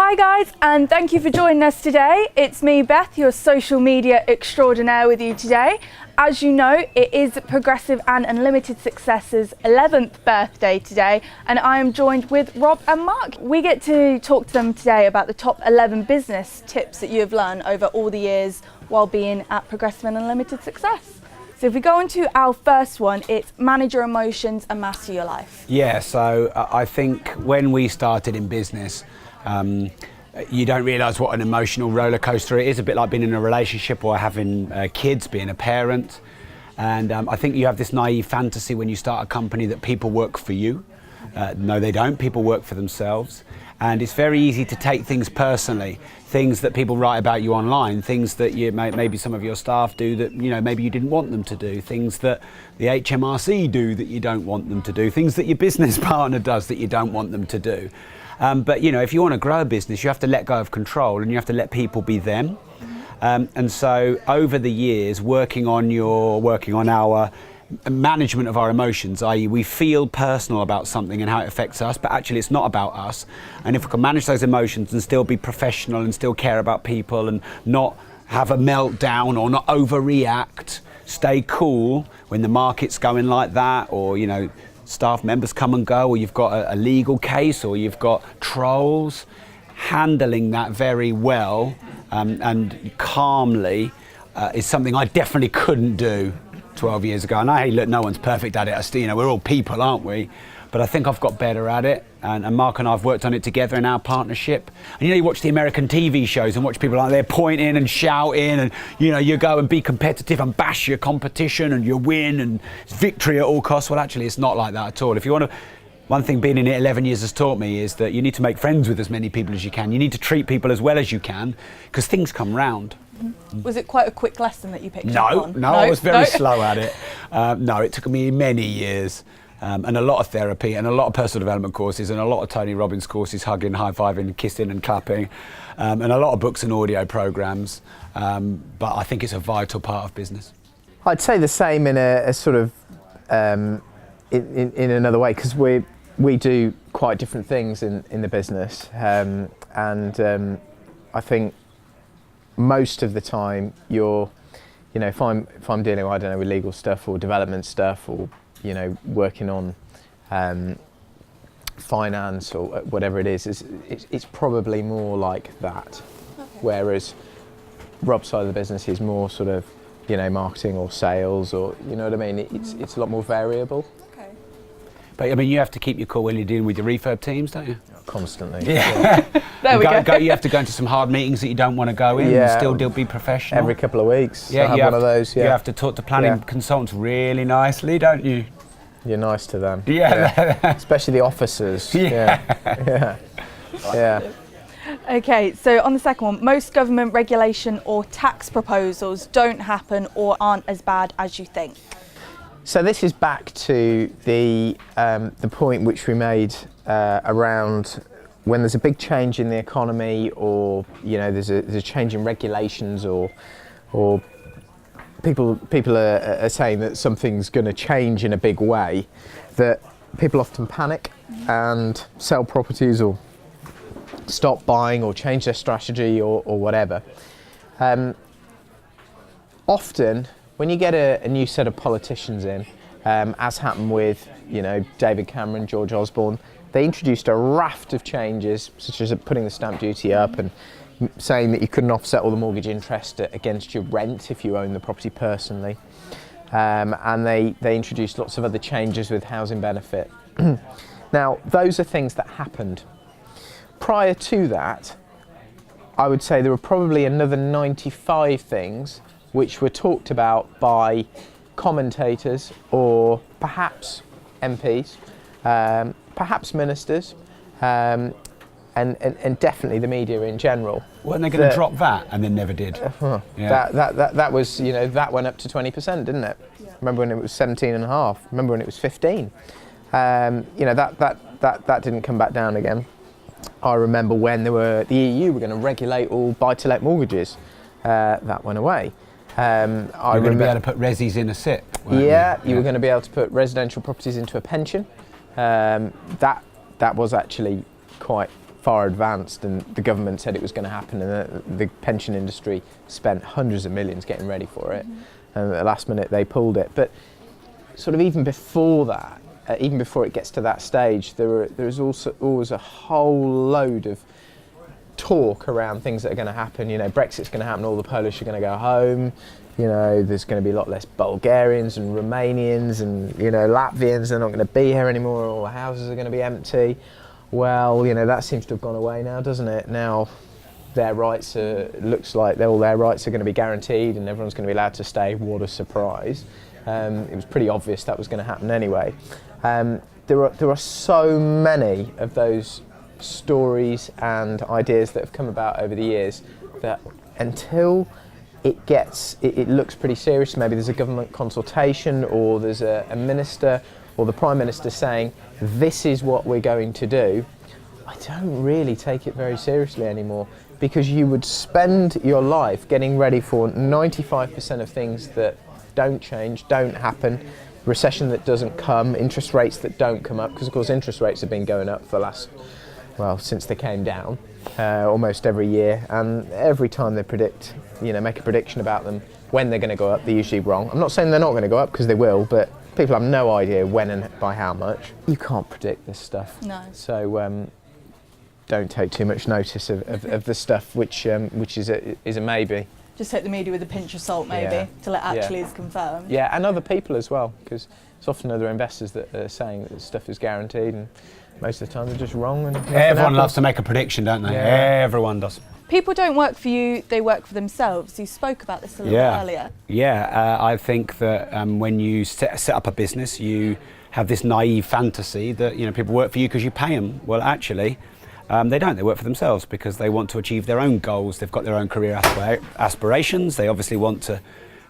Hi guys, and thank you for joining us today. It's me, Beth, your social media extraordinaire with you today. As you know, it is Progressive and Unlimited Success's 11th birthday today, and I am joined with Rob and Mark. We get to talk to them today about the top 11 business tips that you have learned over all the years while being at Progressive and Unlimited Success. So if we go into our first one, it's manage your emotions and master your life. Yeah, so I think when we started in business, you don't realise what an emotional roller coaster it is, a bit like being in a relationship or having kids, being a parent. And I think you have this naive fantasy when you start a company that people work for you. No, they don't. People work for themselves. And it's very easy to take things personally, things that people write about you online, things that maybe some of your staff do that maybe you didn't want them to do, things that the HMRC do that you don't want them to do, things that your business partner does that you don't want them to do. But if you want to grow a business, you have to let go of control and you have to let people be them. And so over the years, working on our management of our emotions, i.e. we feel personal about something and how it affects us, but actually it's not about us. And if we can manage those emotions and still be professional and still care about people and not have a meltdown or not overreact, stay cool when the market's going like that, or staff members come and go, or you've got a legal case, or you've got trolls, handling that very well and calmly is something I definitely couldn't do 12 years ago. And hey, look, no one's perfect at it. We're all people, aren't we? But I think I've got better at it. And Mark and I have worked on it together in our partnership. And you watch the American TV shows and watch people like they're pointing and shouting and you go and be competitive and bash your competition and you win and it's victory at all costs. Well, actually, it's not like that at all. If you want to, one thing being in it 11 years has taught me is that you need to make friends with as many people as you can. You need to treat people as well as you can because things come round. Was it quite a quick lesson that you picked up on? No, I was very slow at it. No, it took me many years and a lot of therapy and a lot of personal development courses and a lot of Tony Robbins courses, hugging, high-fiving, kissing and clapping, and a lot of books and audio programs. But I think it's a vital part of business. I'd say the same in a sort of in another way, because we do quite different things in the business, and I think most of the time if I'm dealing with legal stuff or development stuff or working on finance or whatever it is, it's probably more like that. Okay. Whereas Rob's side of the business is more sort of marketing or sales, or what I mean. It's a lot more variable. Okay. But you have to keep your cool when you're dealing with your refurb teams, don't you? Constantly. Yeah. There we go. You have to go into some hard meetings that you don't want to go in and still be professional. Every couple of weeks. Yeah, one of those. Yeah. You have to talk to planning consultants really nicely, don't you? You're nice to them. Yeah. Especially the officers. Yeah. Okay, so on the second one, most government regulation or tax proposals don't happen or aren't as bad as you think. So this is back to the point which we made around when there's a big change in the economy, or there's a change in regulations, or people are saying that something's going to change in a big way, that people often panic and sell properties or stop buying or change their strategy or whatever. Often when you get a new set of politicians in, as happened with David Cameron, George Osborne, they introduced a raft of changes, such as putting the stamp duty up and saying that you couldn't offset all the mortgage interest against your rent if you own the property personally. And they introduced lots of other changes with housing benefit. Now, those are things that happened. Prior to that, I would say there were probably another 95 things which were talked about by commentators or perhaps MPs, perhaps ministers, and definitely the media in general. Weren't they going to drop that and then never did? That was, that went up to 20%, didn't it? Yeah. Remember when it was 17.5? Remember when it was 15? That didn't come back down again. I remember when the EU were going to regulate all buy-to-let mortgages. That went away. You were going to be able to put resis in a SIP. You were going to be able to put residential properties into a pension. That was actually quite far advanced, and the government said it was going to happen, and the pension industry spent hundreds of millions getting ready for it. And at the last minute they pulled it. But sort of even before that, even before it gets to that stage, there's also always a whole load of talk around things that are going to happen. You know, Brexit's going to happen, all the Polish are going to go home. You know, there's going to be a lot less Bulgarians and Romanians and, you know, Latvians. They're not going to be here anymore. All the houses are going to be empty. Well, you know, that seems to have gone away now, doesn't it? Now their rights looks like all their rights are going to be guaranteed and everyone's going to be allowed to stay. What a surprise. It was pretty obvious that was going to happen anyway. There are so many of those stories and ideas that have come about over the years that until it looks pretty serious, maybe there's a government consultation or there's a minister or the Prime Minister saying this is what we're going to do, I don't really take it very seriously anymore, because you would spend your life getting ready for 95% of things that don't change, don't happen, recession that doesn't come, interest rates that don't come up, because of course interest rates have been going up for since they came down, almost every year, and every time they make a prediction about them, when they're going to go up, they're usually wrong. I'm not saying they're not going to go up, because they will, but people have no idea when and by how much. You can't predict this stuff. No. So don't take too much notice of the stuff which is a maybe. Just take the media with a pinch of salt, maybe, till it actually is confirmed. Yeah, and other people as well, because it's often other investors that are saying that this stuff is guaranteed, and most of the time they're just wrong. And everyone loves to make a prediction, don't they? Yeah. Everyone does. People don't work for you, they work for themselves. You spoke about this a little bit earlier. Yeah, I think that when you set up a business, you have this naive fantasy that, you know, people work for you because you pay them. Well, actually, they don't. They work for themselves because they want to achieve their own goals. They've got their own career aspirations. They obviously want to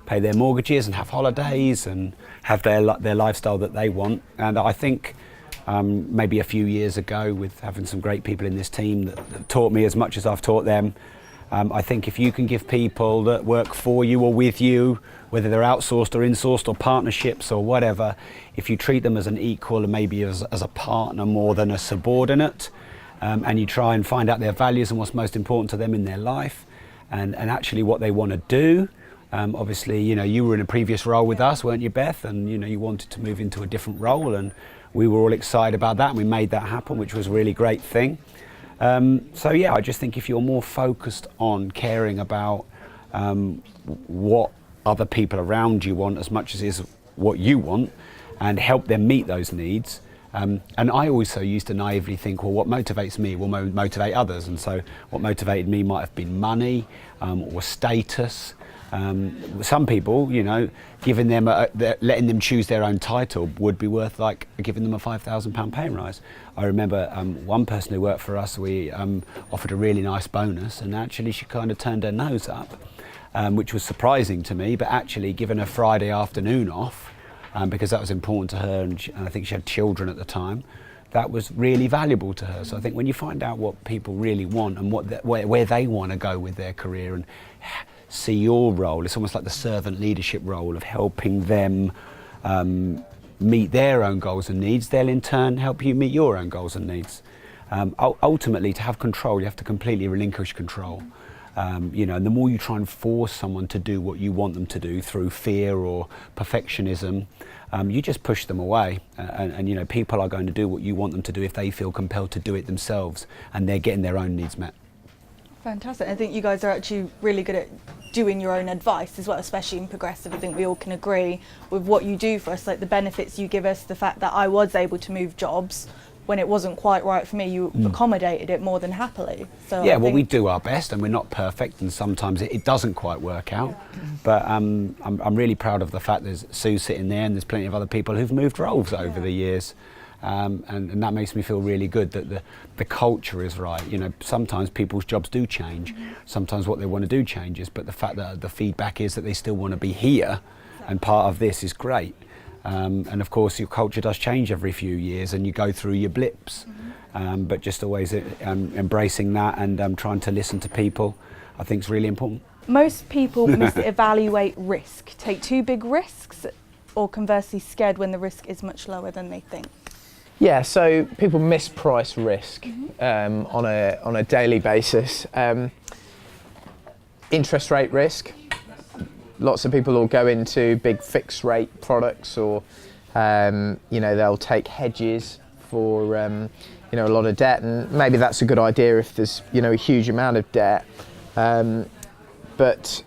pay their mortgages and have holidays and have their lifestyle that they want. And I think maybe a few years ago, with having some great people in this team that taught me as much as I've taught them, I think if you can give people that work for you or with you, whether they're outsourced or insourced or partnerships or whatever, if you treat them as an equal and maybe as a partner more than a subordinate, and you try and find out their values and what's most important to them in their life, and actually what they want to do. Obviously, you know, you were in a previous role with us, weren't you, Beth? And, you know, you wanted to move into a different role, and we were all excited about that, and we made that happen, which was a really great thing. So yeah, I just think if you're more focused on caring about what other people around you want as much as is what you want, and help them meet those needs. And I also used to naively think, well, what motivates me will motivate others. And so what motivated me might have been money or status. Some people, you know, giving them letting them choose their own title would be worth like giving them a £5,000 pay rise. I remember one person who worked for us, we offered a really nice bonus, and actually she kind of turned her nose up, which was surprising to me, but actually given her Friday afternoon off, because that was important to her, and I think she had children at the time, that was really valuable to her. So I think when you find out what people really want and where they want to go with their career, and see your role, it's almost like the servant leadership role of helping them meet their own goals and needs, they'll in turn help you meet your own goals and needs. Ultimately, to have control, you have to completely relinquish control. You know, and the more you try and force someone to do what you want them to do through fear or perfectionism, you just push them away. And you know, people are going to do what you want them to do if they feel compelled to do it themselves, and they're getting their own needs met. Fantastic. I think you guys are actually really good at doing your own advice as well, especially in Progressive. I think we all can agree with what you do for us, like the benefits you give us, the fact that I was able to move jobs when it wasn't quite right for me, you accommodated it more than happily. So yeah, well, we do our best, and we're not perfect, and sometimes it doesn't quite work out. But I'm really proud of the fact there's Sue sitting there, and there's plenty of other people who've moved roles over the years. And that makes me feel really good that the culture is right. You know, sometimes people's jobs do change. Sometimes what they want to do changes, but the fact that the feedback is that they still want to be here, and part of this is great. And of course, your culture does change every few years, and you go through your blips. But just always embracing that and trying to listen to people, I think is really important. Most people misevaluate risk, take too big risks, or conversely scared when the risk is much lower than they think. Yeah, so people misprice risk on a daily basis. Interest rate risk. Lots of people will go into big fixed rate products, or they'll take hedges for a lot of debt, and maybe that's a good idea if there's a huge amount of debt. But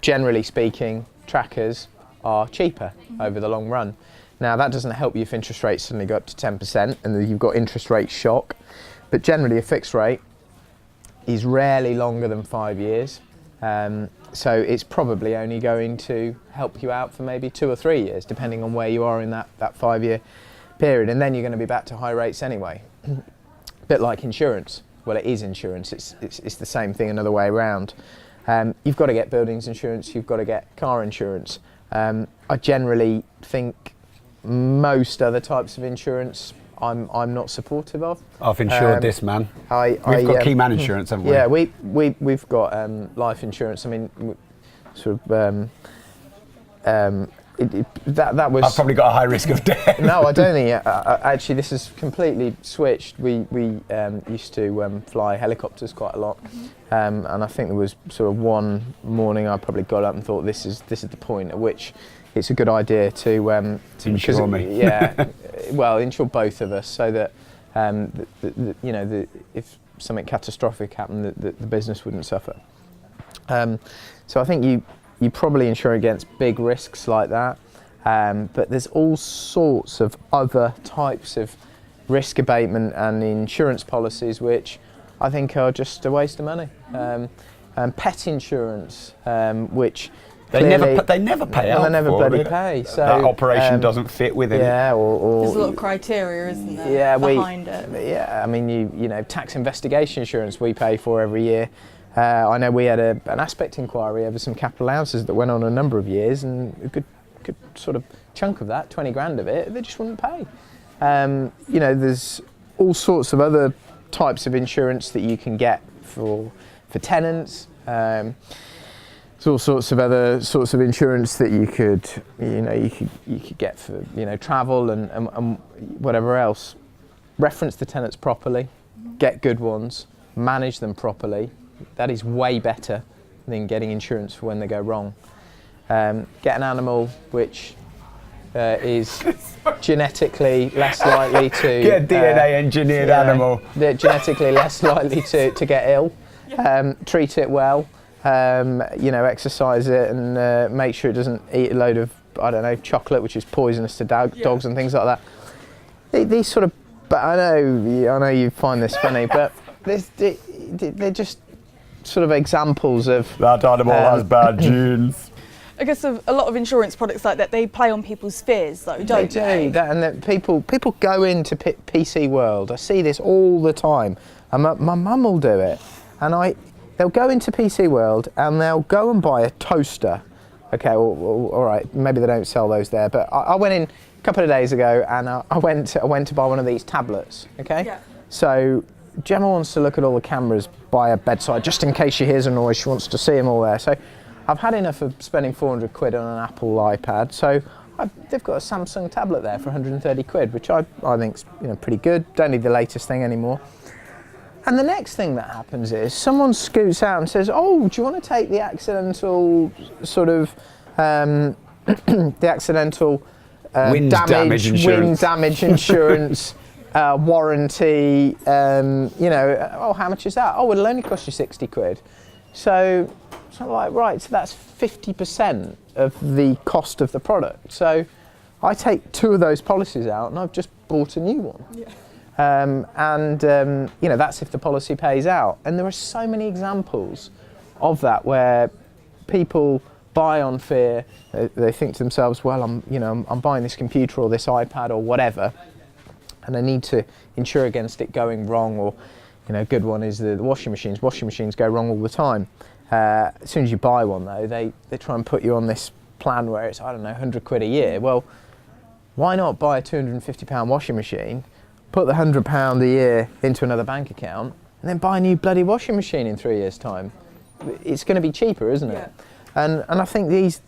generally speaking, trackers are cheaper over the long run. Now, that doesn't help you if interest rates suddenly go up to 10% and you've got interest rate shock. But generally, a fixed rate is rarely longer than 5 years. So it's probably only going to help you out for maybe 2 or 3 years, depending on where you are in that 5 year period. And then you're going to be back to high rates anyway. A bit like insurance. Well, it is insurance. It's the same thing another way around. You've got to get buildings insurance. You've got to get car insurance. I generally think most other types of insurance I'm not supportive of. I've insured this man. We've got key man insurance, haven't we? Yeah, we've got life insurance. I mean, sort of that was. I've probably got a high risk of death. No, I don't think. Actually, this is completely switched. We used to fly helicopters quite a lot, and I think there was sort of one morning I probably got up and thought this is the point at which it's a good idea to insure me. Yeah, well, insure both of us so that if something catastrophic happened, the business wouldn't suffer. So I think you probably insure against big risks like that, but there's all sorts of other types of risk abatement and insurance policies which I think are just a waste of money. Pet insurance, which they never pay out. They never for bloody it. pay. So that operation doesn't fit within. Yeah, or there's a lot of criteria, isn't there? Behind it. Yeah, I mean, you know, tax investigation insurance we pay for every year. I know we had an aspect inquiry over some capital allowances that went on a number of years, and a good sort of chunk of that, 20 grand of it, they just wouldn't pay. You know, there's all sorts of other types of insurance that you can get for tenants. There's all sorts of other sorts of insurance that you could get for travel and whatever else. Reference the tenants properly, get good ones, manage them properly. That is way better than getting insurance for when they go wrong. Get an animal which is genetically less likely to get a DNA engineered animal. Genetically less likely to get ill. Treat it well. Exercise it and make sure it doesn't eat a load of chocolate, which is poisonous to dogs and things like that. These sort of, but I know you find this funny, but they're just sort of examples of that animal has bad genes. I guess a lot of insurance products like that, they play on people's fears, though, don't they? And that people go into PC World. I see this all the time. And my mum will do it, and they'll go into PC World and they'll go and buy a toaster. Okay, all right, maybe they don't sell those there, but I went in a couple of days ago and I went to buy one of these tablets. Okay, yeah. So Gemma wants to look at all the cameras by her bedside just in case she hears a noise. She wants to see them all there. So I've had enough of spending 400 quid on an Apple iPad. So they've got a Samsung tablet there for 130 quid, which I think's pretty good. Don't need the latest thing anymore. And the next thing that happens is someone scoots out and says, "Oh, do you want to take the accidental sort of the accidental wind damage insurance warranty? How much is that? Oh, it'll only cost you 60 quid." So it's not like, right, so that's 50% of the cost of the product. So I take 2 of those policies out and I've just bought a new one. Yeah. That's if the policy pays out. And there are so many examples of that where people buy on fear. They think to themselves, well, I'm buying this computer or this iPad or whatever, and I need to insure against it going wrong. Or, a good one is the washing machines. Washing machines go wrong all the time. As soon as you buy one, though, they try and put you on this plan where it's, 100 quid a year. Well, why not buy a £250 washing machine, put the £100 a year into another bank account, and then buy a new bloody washing machine in 3 years' time? It's going to be cheaper, isn't it? Yeah. And I think these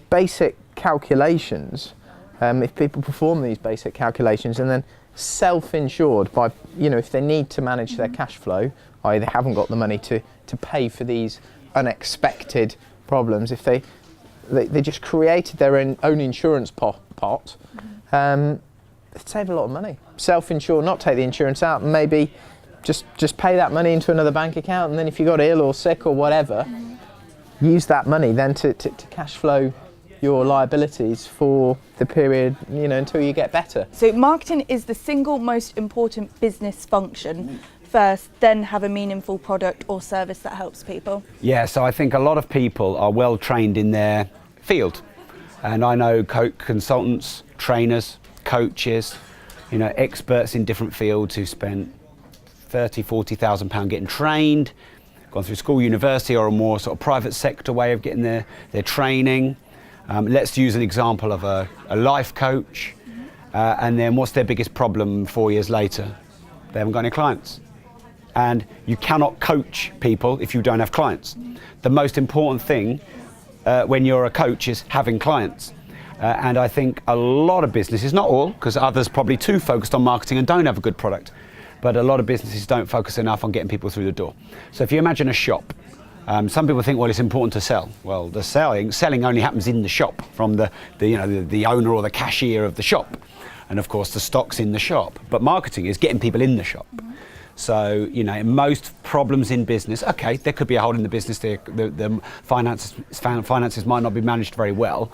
basic calculations, if people perform these basic calculations and then self-insured by, if they need to manage their cash flow, i.e. they haven't got the money to pay for these unexpected problems, if they just created their own insurance pot, they'd save a lot of money. Self-insure, not take the insurance out, and maybe just pay that money into another bank account, and then if you got ill or sick or whatever, use that money then to cash flow your liabilities for the period, until you get better. So marketing is the single most important business function first, then have a meaningful product or service that helps people. Yeah, so I think a lot of people are well trained in their field. And I know consultants, trainers, coaches, experts in different fields who spent £30,000-40,000 getting trained, gone through school, university, or a more sort of private sector way of getting their training. Let's use an example of a life coach, and then what's their biggest problem 4 years later? They haven't got any clients. And you cannot coach people if you don't have clients. The most important thing when you're a coach is having clients. And I think a lot of businesses, not all, because others probably too focused on marketing and don't have a good product, but a lot of businesses don't focus enough on getting people through the door. So if you imagine a shop, some people think, well, it's important to sell. Well, the selling only happens in the shop from the owner or the cashier of the shop. And of course, the stock's in the shop. But marketing is getting people in the shop. So, most problems in business, okay, there could be a hole in the business, the finances might not be managed very well,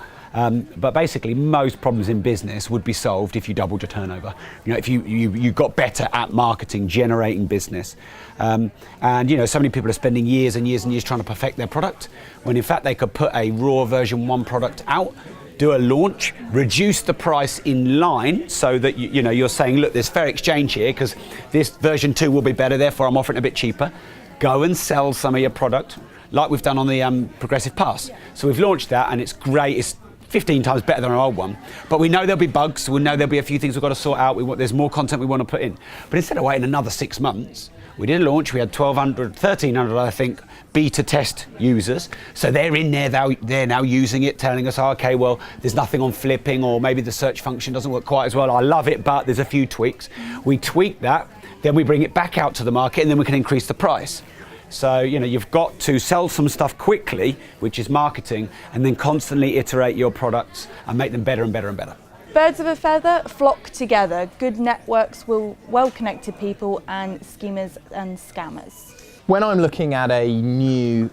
but basically most problems in business would be solved if you doubled your turnover. If you got better at marketing, generating business. And, so many people are spending years and years and years trying to perfect their product, when in fact they could put a raw version 1 product out, do a launch, reduce the price in line so that you're saying, look, there's fair exchange here because this version 2 will be better, therefore I'm offering it a bit cheaper. Go and sell some of your product like we've done on the Progressive Pass. So we've launched that and it's great. It's 15 times better than our old one. But we know there'll be bugs. We know there'll be a few things we've got to sort out. There's more content we want to put in. But instead of waiting another 6 months, we did a launch. We had 1,300, I think, beta test users. So they're in there, they're now using it, telling us, okay, well, there's nothing on flipping, or maybe the search function doesn't work quite as well. I love it, but there's a few tweaks. We tweak that, then we bring it back out to the market, and then we can increase the price. So, you've got to sell some stuff quickly, which is marketing, and then constantly iterate your products and make them better and better and better. Birds of a feather flock together. Good networks will well-connected people and schemers and scammers. When I'm looking at a new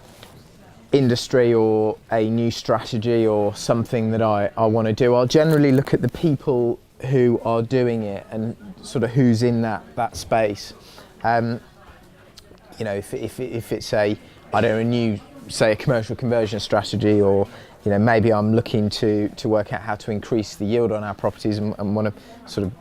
industry or a new strategy or something that I want to do, I'll generally look at the people who are doing it and sort of who's in that space. If it's a new, say, a commercial conversion strategy, or maybe I'm looking to work out how to increase the yield on our properties and want to sort of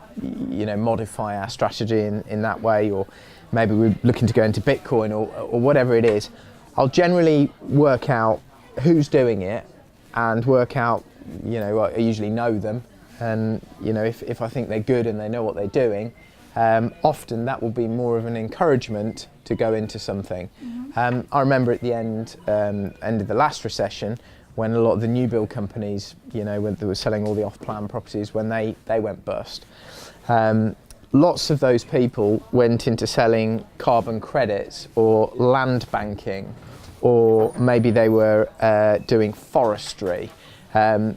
modify our strategy in that way, or maybe we're looking to go into Bitcoin or whatever it is, I'll generally work out who's doing it and work out, I usually know them, and if I think they're good and they know what they're doing, often that will be more of an encouragement to go into something. I remember at the end of the last recession, when a lot of the new build companies, when they were selling all the off-plan properties, when they went bust. Lots of those people went into selling carbon credits or land banking, or maybe they were doing forestry. I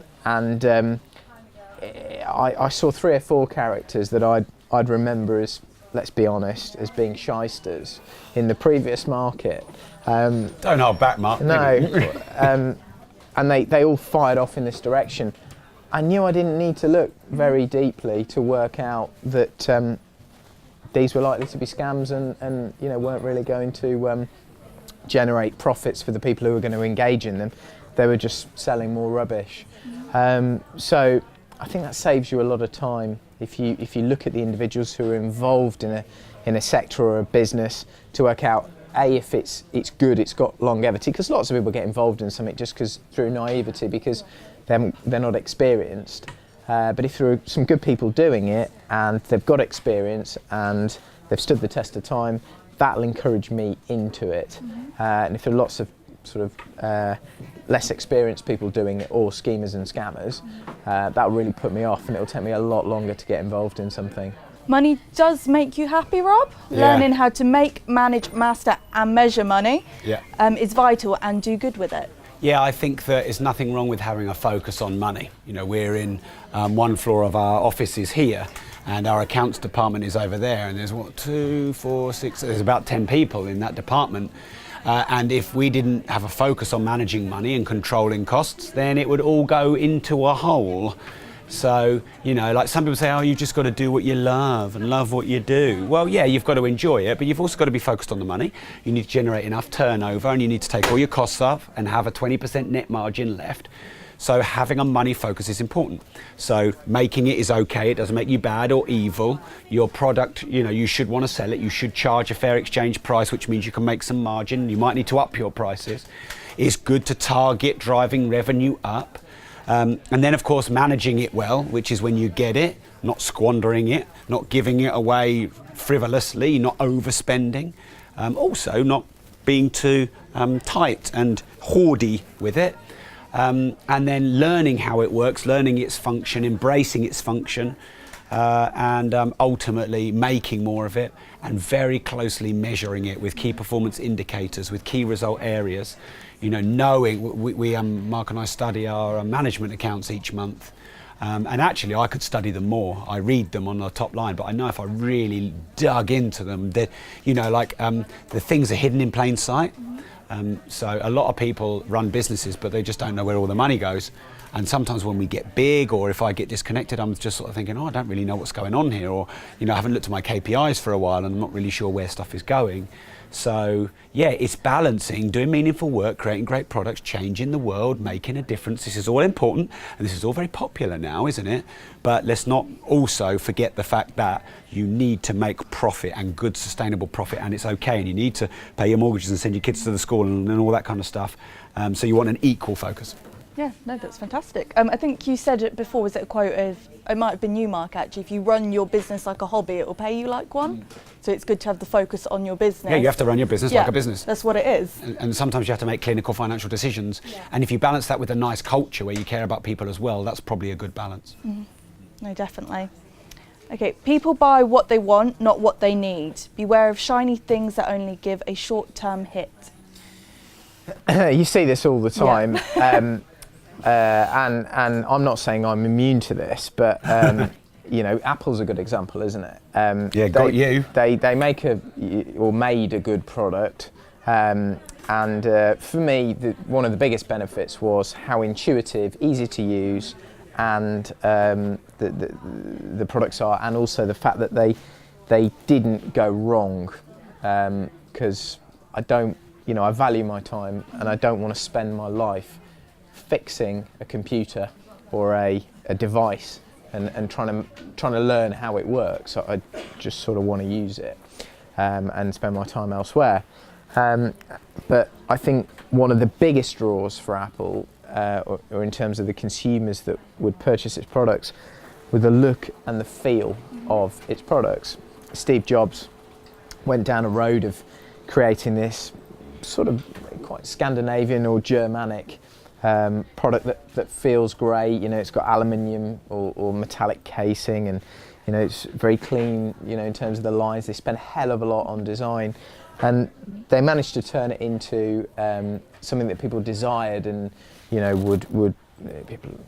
saw 3 or 4 characters that I'd remember as, let's be honest, as being shysters in the previous market. Don't hold back, Mark. No. And they all fired off in this direction. I knew I didn't need to look very deeply to work out that these were likely to be scams and weren't really going to generate profits for the people who were going to engage in them. They were just selling more rubbish. So I think that saves you a lot of time if you look at the individuals who are involved in a sector or a business, to work out if it's good, it's got longevity, because lots of people get involved in something just through naivety, because they're not experienced. But if there are some good people doing it and they've got experience and they've stood the test of time, that'll encourage me into it. And if there are lots of sort of less experienced people doing it, or schemers and scammers, that'll really put me off, and it'll take me a lot longer to get involved in something. Money does make you happy, Rob. Yeah. Learning how to make, manage, master and measure money Yeah. is vital, and do good with it. Yeah, I think that there's nothing wrong with having a focus on money. You know, we're in one floor of our offices here, and our accounts department is over there, and there's there's about 10 people in that department. And if we didn't have a focus on managing money and controlling costs, then it would all go into a hole. So, you know, like some people say, oh, you've just got to do what you love and love what you do. Well, yeah, you've got to enjoy it, but you've also got to be focused on the money. You need to generate enough turnover, and you need to take all your costs off and have a 20% net margin left. So having a money focus is important. So making it is okay. It doesn't make you bad or evil. Your product, you know, you should want to sell it. You should charge a fair exchange price, which means you can make some margin. You might need to up your prices. It's good to target driving revenue up. And then, of course, managing it well, which is when you get it, not squandering it, not giving it away frivolously, not overspending. Also, not being too tight and hoardy with it. And then learning how it works, learning its function, embracing its function, and ultimately making more of it, and very closely measuring it with key performance indicators, with key result areas. You know, knowing we Mark and I study our management accounts each month, and actually I could study them more. I read them on the top line, but I know if I really dug into them, that, you know, like the things are hidden in plain sight. So a lot of people run businesses, but they just don't know where all the money goes. And sometimes when we get big, or if I get disconnected, I'm just sort of thinking, oh, I don't really know what's going on here, or, you know, I haven't looked at my KPIs for a while and I'm not really sure where stuff is going. So yeah, it's balancing, doing meaningful work, creating great products, changing the world, making a difference. This is all important, and this is all very popular now, isn't it? But let's not also forget the fact that you need to make profit, and good sustainable profit, and it's okay, and you need to pay your mortgages and send your kids to the school and all that kind of stuff. So you want an equal focus. Yeah, no, that's fantastic. I think you said it before, was it a quote of, it might have been you, Mark, actually, if you run your business like a hobby, it will pay you like one. So it's good to have the focus on your business. Yeah, you have to run your business like a business. That's what it is. And sometimes you have to make clinical financial decisions. Yeah. And if you balance that with a nice culture where you care about people as well, that's probably a good balance. No, definitely. Okay, people buy what they want, not what they need. Beware of shiny things that only give a short-term hit. You see this all the time. Yeah. And I'm not saying I'm immune to this, but you know, Apple's a good example, isn't it? They make made a good product, and for me, one of the biggest benefits was how intuitive, easy to use, and the products are, and also the fact that they didn't go wrong, because I value my time, and I don't want to spend my life fixing a computer or a device and trying to learn how it works. So I just sort of want to use it and spend my time elsewhere. But I think one of the biggest draws for Apple, or in terms of the consumers that would purchase its products, were the look and the feel of its products. Steve Jobs went down a road of creating this sort of quite Scandinavian or Germanic product that feels great. You know, it's got aluminium or metallic casing, and you know, it's very clean, you know, in terms of the lines. They spent a hell of a lot on design, and they managed to turn it into something that people desired, and you know, would people,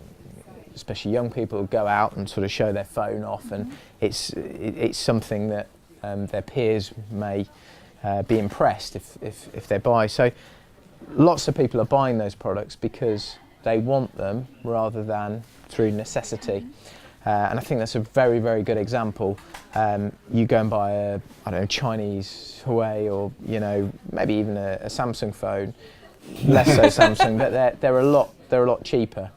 especially young people, go out and sort of show their phone off, and it's something that their peers may be impressed if they buy. So lots of people are buying those products because they want them rather than through necessity. And I think that's a very, very good example. You go and buy a Chinese Huawei, or you know, maybe even a Samsung phone, less so Samsung, but they're a lot cheaper.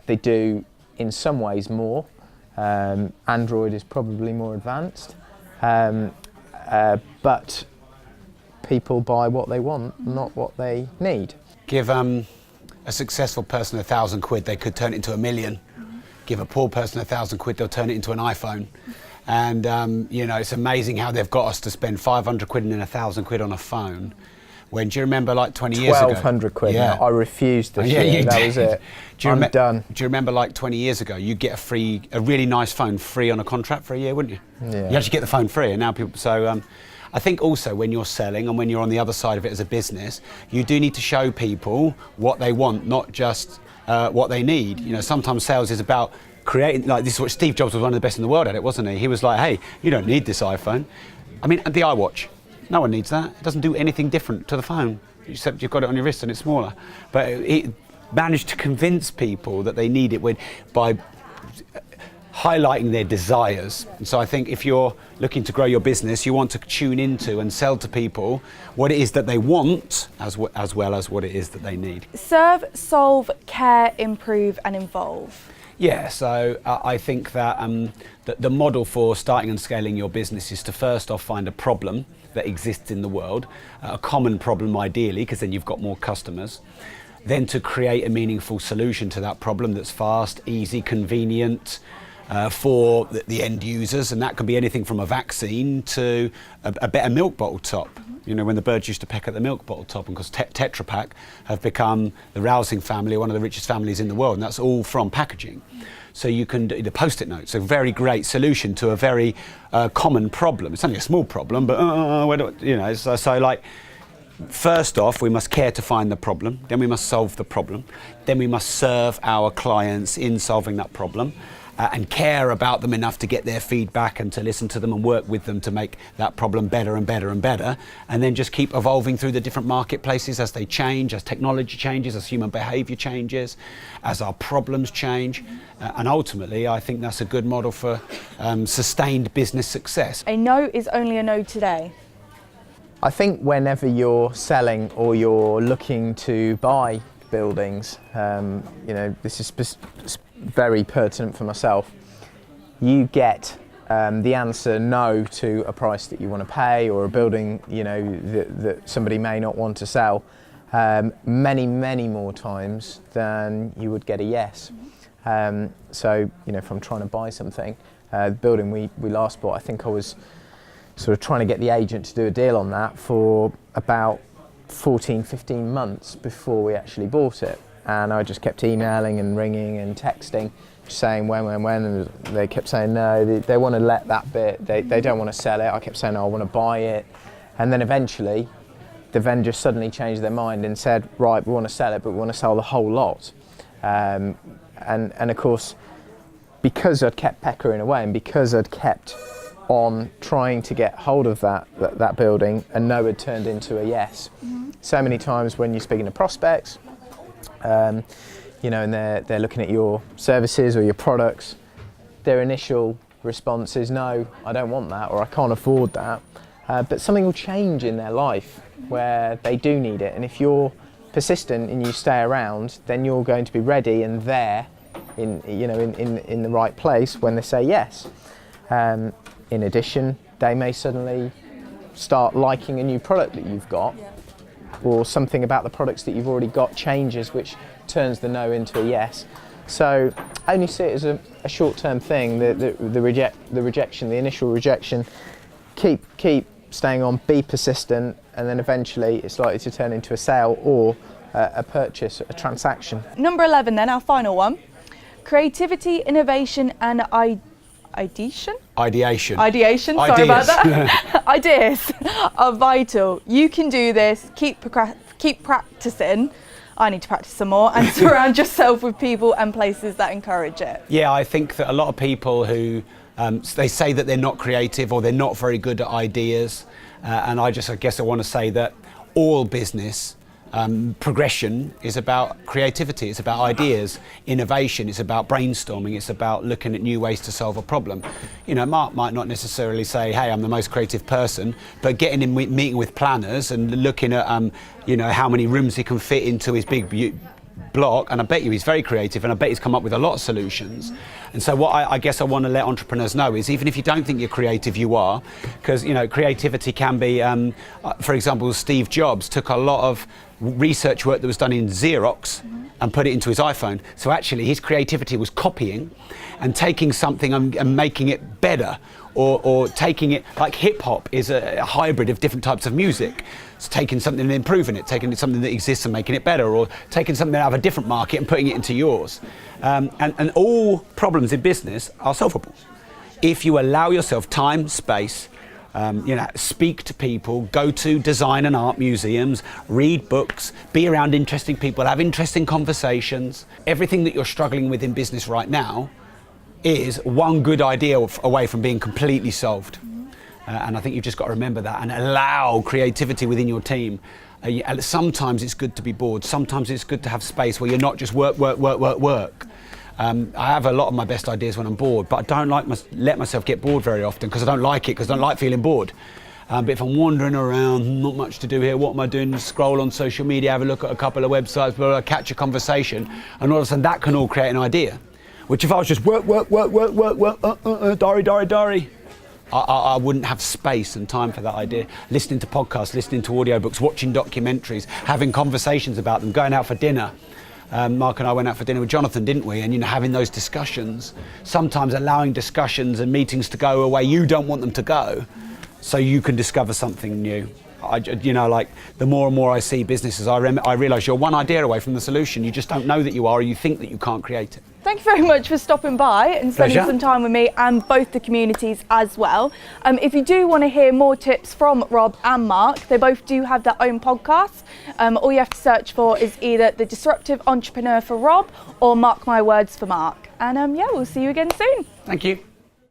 They do in some ways more. Android is probably more advanced, but people buy what they want, not what they need. Give a successful person £1,000, they could turn it into $1 million. Give a poor person £1,000, they'll turn it into an iPhone. And you know, it's amazing how they've got us to spend 500 quid and then 1,000 quid on a phone. When, do you remember like 20 years ago? 1,200 quid. Yeah. Now. I refused this Yeah, year. you That did. was it. I'm done. Do you remember like 20 years ago, you'd get a really nice phone free on a contract for a year, wouldn't you? Yeah. You actually get the phone free, and now people, I think also when you're selling and when you're on the other side of it as a business, you do need to show people what they want, not just what they need. You know, sometimes sales is about creating, like this is what Steve Jobs was one of the best in the world at it, wasn't he? He was like, hey, you don't need this iPhone. I mean, the iWatch, no one needs that. It doesn't do anything different to the phone, except you've got it on your wrist and it's smaller. But he managed to convince people that they need it by highlighting their desires. And so I think if you're looking to grow your business, you want to tune into and sell to people what it is that they want as well as what it is that they need. Serve, solve, care, improve and involve. Yeah, so I think that the model for starting and scaling your business is to first off find a problem that exists in the world, a common problem ideally, because then you've got more customers. Then to create a meaningful solution to that problem that's fast, easy, convenient, for the end users, and that can be anything from a vaccine to a better milk bottle top. You know, when the birds used to peck at the milk bottle top, and because Tetra Pak have become the Rousing family, one of the richest families in the world, and that's all from packaging. So you can do the Post-it notes, a very great solution to a very common problem. It's only a small problem, but you know, so like. First off, we must care to find the problem, then we must solve the problem, then we must serve our clients in solving that problem, and care about them enough to get their feedback and to listen to them and work with them to make that problem better and better and better, and then just keep evolving through the different marketplaces as they change, as technology changes, as human behaviour changes, as our problems change, and ultimately I think that's a good model for sustained business success. A no is only a no today. I think whenever you're selling or you're looking to buy buildings, you know, this is very pertinent for myself. You get the answer no to a price that you want to pay, or a building, you know, that somebody may not want to sell, many more times than you would get a yes. So, you know, if I'm trying to buy something, the building we last bought, I think I was sort of trying to get the agent to do a deal on that for about 14-15 months before we actually bought it, and I just kept emailing and ringing and texting, saying when, and they kept saying no, they want to let that bit, they don't want to sell it. I kept saying no, I want to buy it, and then eventually the vendor suddenly changed their mind and said, right, we want to sell it, but we want to sell the whole lot, and of course, because I'd kept peckering away and because I'd kept on trying to get hold of that building, a no had turned into a yes. So many times when you're speaking to prospects, you know, and they're looking at your services or your products, their initial response is no, I don't want that, or I can't afford that. But something will change in their life where they do need it, and if you're persistent and you stay around, then you're going to be ready and there in the right place when they say yes. In addition, they may suddenly start liking a new product that you've got, or something about the products that you've already got changes, which turns the no into a yes. So I only see it as a short-term thing, the rejection, the initial rejection. Keep staying on, be persistent, and then eventually it's likely to turn into a sale or a purchase, a transaction. Number 11 then, our final one. Creativity, innovation and ideation, sorry about that. Ideas are vital. You can do this, keep practicing. I need to practice some more, and surround yourself with people and places that encourage it. Yeah, I think that a lot of people who they say that they're not creative or they're not very good at ideas, and I guess I want to say that all business progression is about creativity, it's about ideas, innovation, it's about brainstorming, it's about looking at new ways to solve a problem. You know, Mark might not necessarily say, hey, I'm the most creative person, but getting in meeting with planners and looking at you know, how many rooms he can fit into his big block, and I bet you he's very creative, and I bet he's come up with a lot of solutions. And so what I guess I want to let entrepreneurs know is, even if you don't think you're creative, you are, because, you know, creativity can be, for example, Steve Jobs took a lot of research work that was done in Xerox and put it into his iPhone. So actually his creativity was copying and taking something and making it better, or taking it, like hip hop is a hybrid of different types of music. It's taking something and improving it, taking something that exists and making it better, or taking something out of a different market and putting it into yours. And all problems in business are solvable if you allow yourself time, space, speak to people, go to design and art museums, read books, be around interesting people, have interesting conversations. Everything that you're struggling with in business right now is one good idea away from being completely solved. And I think you've just got to remember that and allow creativity within your team. Sometimes it's good to be bored. Sometimes it's good to have space where you're not just work. I have a lot of my best ideas when I'm bored, but I don't let myself get bored very often because I don't like it, because I don't like feeling bored. But if I'm wandering around, not much to do here, what am I doing? Scroll on social media, have a look at a couple of websites, blah, blah, catch a conversation, and all of a sudden that can all create an idea. Which if I was just work, diary, I wouldn't have space and time for that idea. Listening to podcasts, listening to audiobooks, watching documentaries, having conversations about them, going out for dinner. Mark and I went out for dinner with Jonathan, didn't we? And having those discussions, sometimes allowing discussions and meetings to go a way you don't want them to go, so you can discover something new. The more and more I see businesses, I realise you're one idea away from the solution. You just don't know that you are, or you think that you can't create it. Thank you very much for stopping by and spending some time with me and both the communities as well. If you do want to hear more tips from Rob and Mark, they both do have their own podcasts. All you have to search for is either The Disruptive Entrepreneur for Rob or Mark My Words for Mark. And we'll see you again soon. Thank you.